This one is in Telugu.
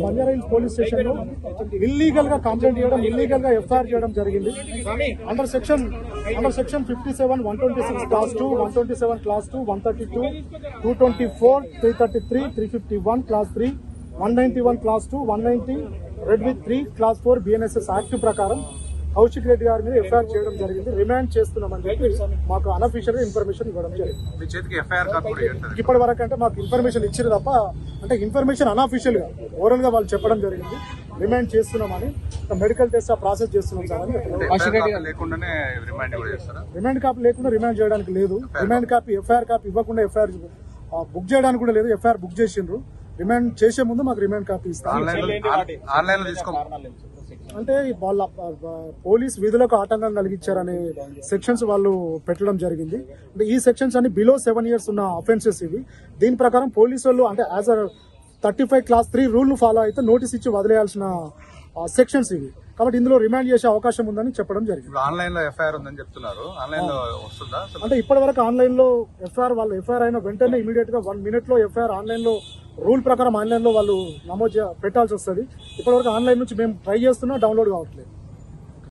బంజారాహిల్స్ పోలీస్ స్టేషన్ లో ఇల్లీగల్ గా కంప్లైంట్ చేయడం, ఇల్లీగల్ గా ఎఫ్ఐఆర్ చేయడం జరిగింది. Under section 57, 126 class 2, 127 class 2, 132, 224, 333, 351 class 3, 191 class 2, 190 red with 3 class 4 BNSS act ప్రకారం కౌశిక్ రెడ్డి గారి మీద ఎఫ్ఐఆర్ చేయడం జరిగింది. రిమాండ్ చేస్తున్నామని చెప్పి మాకు అనఫీషియల్ గా ఇన్ఫర్మేషన్ ఇవ్వడం జరిగింది. ఇప్పటి వరకు అంటే మాకు ఇన్ఫర్మేషన్ ఇచ్చారు తప్ప, అంటే ఇన్ఫర్మేషన్ అనఫీషియల్ గా ఓరల్ గా వాళ్ళు చెప్పడం జరిగింది. రిమాండ్ చేస్తున్నామని, మెడికల్ టెస్ట్ ప్రాసెస్ చేస్తున్నాం సార్ అని. రిమాండ్ కాపీ లేకుండా రిమాండ్ చేయడానికి లేదు. రిమాండ్ కాపీ, ఎఫ్ఐఆర్ కాపీ ఇవ్వకుండా ఎఫ్ఐఆర్ బుక్ చేయడానికి కూడా లేదు. ఎఫ్ఐఆర్ బుక్ చేసిండ్రు. రిమాండ్ చేసే ముందు మాకు రిమాండ్ కాపీ ఇస్తాం. అంటే వాళ్ళ పోలీస్ విధులకు ఆటంకం కలిగించారనే సెక్షన్స్ వాళ్ళు పెట్టడం జరిగింది. అంటే ఈ సెక్షన్స్ అన్ని బిలో 7 years ఉన్న అఫెన్సెస్ ఇవి. దీని ప్రకారం పోలీసు వాళ్ళు అంటే యాజ్ 35 క్లాస్ 3 రూల్ ను ఫాలో అయితే నోటీస్ ఇచ్చి వదిలేయాల్సిన సెక్షన్స్ ఇవి. కాబట్టి ఇందులో రిమాండ్ చేసే అవకాశం ఉందని చెప్పడం జరిగింది. ఆన్లైన్ లో ఎఫ్ఐఆర్ ఉందని చెప్తున్నారు. ఆన్లైన్ లో వస్తుందా? అంటే ఇప్పటి వరకు ఆన్లైన్ లో ఎఫ్ఐఆర్ వాళ్ళు ఎఫ్ఐఆర్ అయిన వెంటనే ఇమీడియట్ గా 1 minute లో ఎఫ్ఐఆర్ ఆన్లైన్ లో రూల్ ప్రకారం ఆన్లైన్ లో వాళ్ళు నమోదు పెట్టాల్సి వస్తుంది. ఇప్పటి వరకు ఆన్లైన్ నుంచి మేము ట్రై చేస్తున్నా, డౌన్లోడ్ కావట్లేదు.